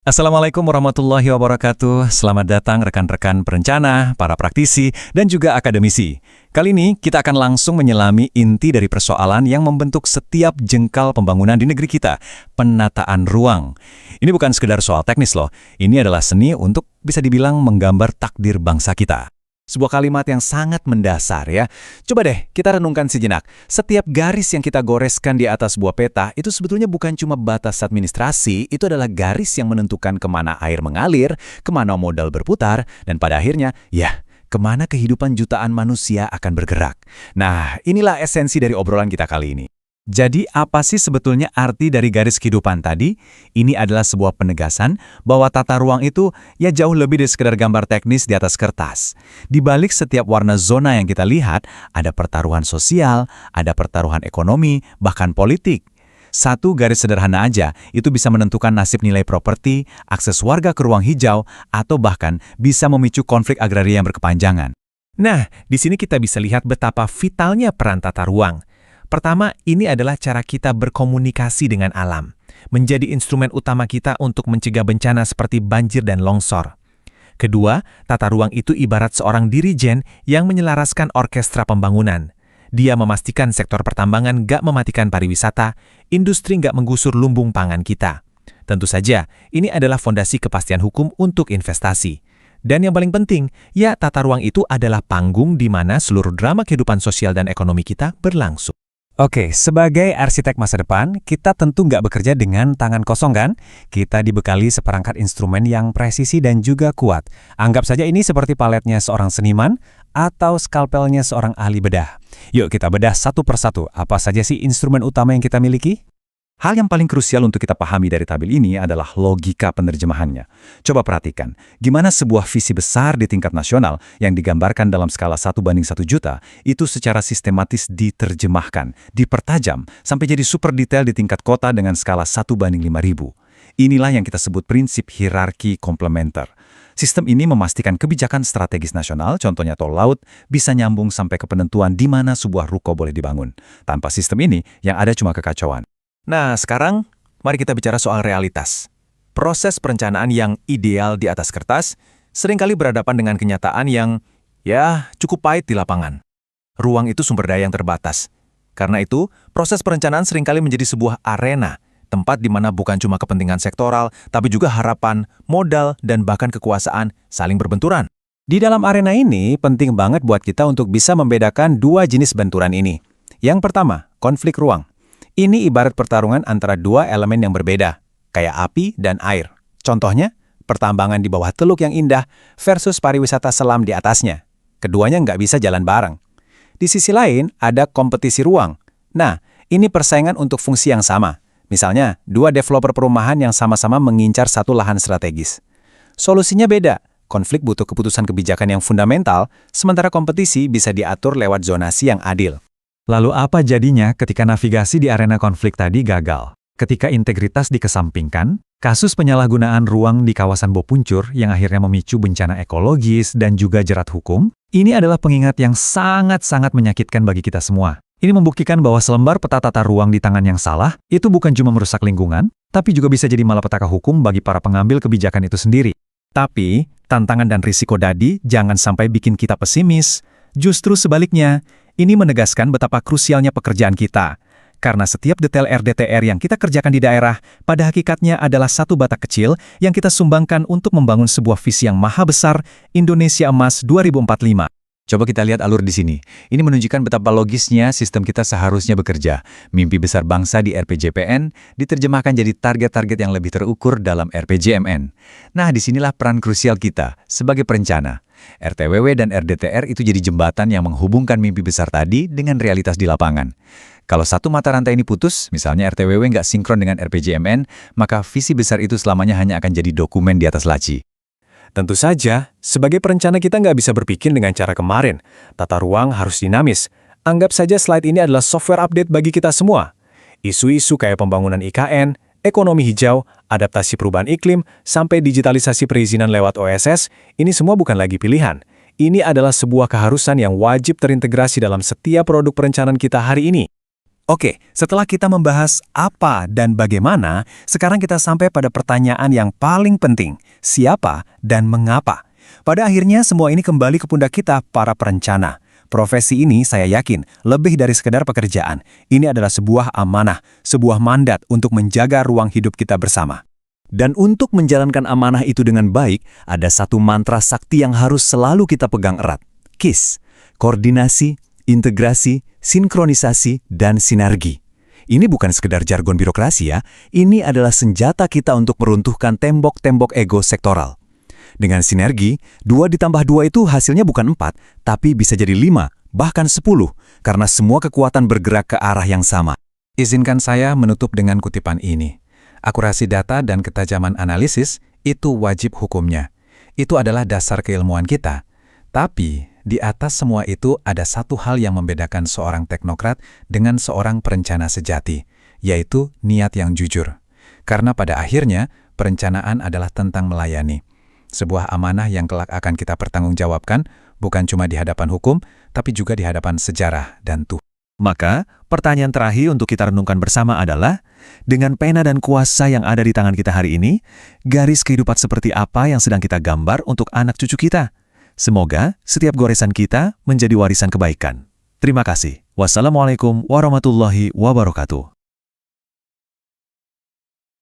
Assalamualaikum warahmatullahi wabarakatuh. Selamat datang rekan-rekan perencana, para praktisi, dan juga akademisi. Kali ini kita akan langsung menyelami inti dari persoalan yang membentuk setiap jengkal pembangunan di negeri kita, penataan ruang. Ini bukan sekedar soal teknis loh, ini adalah seni untuk bisa dibilang menggambar takdir bangsa kita. Sebuah kalimat yang sangat mendasar ya. Coba deh kita renungkan sejenak. Setiap garis yang kita goreskan di atas sebuah peta itu sebetulnya bukan cuma batas administrasi, itu adalah garis yang menentukan kemana air mengalir, kemana modal berputar, dan pada akhirnya, ya, kemana kehidupan jutaan manusia akan bergerak. Nah, inilah esensi dari obrolan kita kali ini. Jadi apa sih sebetulnya arti dari garis kehidupan tadi? Ini adalah sebuah penegasan bahwa tata ruang itu ya jauh lebih dari sekedar gambar teknis di atas kertas. Di balik setiap warna zona yang kita lihat, ada pertaruhan sosial, ada pertaruhan ekonomi, bahkan politik. Satu garis sederhana aja, itu bisa menentukan nasib nilai properti, akses warga ke ruang hijau, atau bahkan bisa memicu konflik agraria yang berkepanjangan. Nah, di sini kita bisa lihat betapa vitalnya peran tata ruang. Pertama, ini adalah cara kita berkomunikasi dengan alam, menjadi instrumen utama kita untuk mencegah bencana seperti banjir dan longsor. Kedua, tata ruang itu ibarat seorang dirijen yang menyelaraskan orkestra pembangunan. Dia memastikan sektor pertambangan nggak mematikan pariwisata, industri nggak menggusur lumbung pangan kita. Tentu saja, ini adalah fondasi kepastian hukum untuk investasi. Dan yang paling penting, ya tata ruang itu adalah panggung di mana seluruh drama kehidupan sosial dan ekonomi kita berlangsung. Oke, sebagai arsitek masa depan, kita tentu nggak bekerja dengan tangan kosong kan? Kita dibekali seperangkat instrumen yang presisi dan juga kuat. Anggap saja ini seperti paletnya seorang seniman atau skalpelnya seorang ahli bedah. Yuk kita bedah satu persatu, apa saja sih instrumen utama yang kita miliki? Hal yang paling krusial untuk kita pahami dari tabel ini adalah logika penerjemahannya. Coba perhatikan, gimana sebuah visi besar di tingkat nasional yang digambarkan dalam skala 1:1 juta, itu secara sistematis diterjemahkan, dipertajam, sampai jadi super detail di tingkat kota dengan skala 1:5.000. Inilah yang kita sebut prinsip hierarki komplementer. Sistem ini memastikan kebijakan strategis nasional, contohnya tol laut, bisa nyambung sampai ke penentuan di mana sebuah ruko boleh dibangun. Tanpa sistem ini, yang ada cuma kekacauan. Nah, sekarang mari kita bicara soal realitas. Proses perencanaan yang ideal di atas kertas seringkali berhadapan dengan kenyataan yang, ya, cukup pahit di lapangan. Ruang itu sumber daya yang terbatas. Karena itu, proses perencanaan seringkali menjadi sebuah arena, tempat di mana bukan cuma kepentingan sektoral, tapi juga harapan, modal, dan bahkan kekuasaan saling berbenturan. Di dalam arena ini, penting banget buat kita untuk bisa membedakan dua jenis benturan ini. Yang pertama, konflik ruang. Ini ibarat pertarungan antara dua elemen yang berbeda, kayak api dan air. Contohnya, pertambangan di bawah teluk yang indah versus pariwisata selam di atasnya. Keduanya nggak bisa jalan bareng. Di sisi lain, ada kompetisi ruang. Nah, ini persaingan untuk fungsi yang sama. Misalnya, dua developer perumahan yang sama-sama mengincar satu lahan strategis. Solusinya beda. Konflik butuh keputusan kebijakan yang fundamental, sementara kompetisi bisa diatur lewat zonasi yang adil. Lalu apa jadinya ketika navigasi di arena konflik tadi gagal? Ketika integritas dikesampingkan, kasus penyalahgunaan ruang di kawasan Bopuncur yang akhirnya memicu bencana ekologis dan juga jerat hukum, ini adalah pengingat yang sangat-sangat menyakitkan bagi kita semua. Ini membuktikan bahwa selembar peta tata ruang di tangan yang salah, itu bukan cuma merusak lingkungan, tapi juga bisa jadi malapetaka hukum bagi para pengambil kebijakan itu sendiri. Tapi, tantangan dan risiko tadi jangan sampai bikin kita pesimis. Justru sebaliknya, ini menegaskan betapa krusialnya pekerjaan kita. Karena setiap detail RDTR yang kita kerjakan di daerah, pada hakikatnya adalah satu batak kecil yang kita sumbangkan untuk membangun sebuah visi yang maha besar, Indonesia Emas 2045. Coba kita lihat alur di sini. Ini menunjukkan betapa logisnya sistem kita seharusnya bekerja. Mimpi besar bangsa di RPJPN diterjemahkan jadi target-target yang lebih terukur dalam RPJMN. Nah, disinilah peran krusial kita sebagai perencana. RTWW dan RDTR itu jadi jembatan yang menghubungkan mimpi besar tadi dengan realitas di lapangan. Kalau satu mata rantai ini putus, misalnya RTWW nggak sinkron dengan RPJMN, maka visi besar itu selamanya hanya akan jadi dokumen di atas laci. Tentu saja, sebagai perencana kita nggak bisa berpikir dengan cara kemarin. Tata ruang harus dinamis. Anggap saja slide ini adalah software update bagi kita semua. Isu-isu kayak pembangunan IKN, ekonomi hijau, adaptasi perubahan iklim, sampai digitalisasi perizinan lewat OSS, ini semua bukan lagi pilihan. Ini adalah sebuah keharusan yang wajib terintegrasi dalam setiap produk perencanaan kita hari ini. Oke, setelah kita membahas apa dan bagaimana, sekarang kita sampai pada pertanyaan yang paling penting, siapa dan mengapa. Pada akhirnya semua ini kembali ke pundak kita, para perencana. Profesi ini saya yakin lebih dari sekedar pekerjaan. Ini adalah sebuah amanah, sebuah mandat untuk menjaga ruang hidup kita bersama. Dan untuk menjalankan amanah itu dengan baik, ada satu mantra sakti yang harus selalu kita pegang erat. KISS, koordinasi, integrasi, sinkronisasi, dan sinergi. Ini bukan sekedar jargon birokrasi ya, ini adalah senjata kita untuk meruntuhkan tembok-tembok ego sektoral. Dengan sinergi, 2 ditambah 2 itu hasilnya bukan 4, tapi bisa jadi 5, bahkan 10, karena semua kekuatan bergerak ke arah yang sama. Izinkan saya menutup dengan kutipan ini. Akurasi data dan ketajaman analisis itu wajib hukumnya. Itu adalah dasar keilmuan kita. Tapi, di atas semua itu ada satu hal yang membedakan seorang teknokrat dengan seorang perencana sejati, yaitu niat yang jujur. Karena pada akhirnya, perencanaan adalah tentang melayani. Sebuah amanah yang kelak akan kita pertanggungjawabkan, bukan cuma di hadapan hukum, tapi juga di hadapan sejarah dan Tuhan. Maka, pertanyaan terakhir untuk kita renungkan bersama adalah, dengan pena dan kuasa yang ada di tangan kita hari ini, garis kehidupan seperti apa yang sedang kita gambar untuk anak cucu kita? Semoga setiap goresan kita menjadi warisan kebaikan. Terima kasih. Wassalamualaikum warahmatullahi wabarakatuh.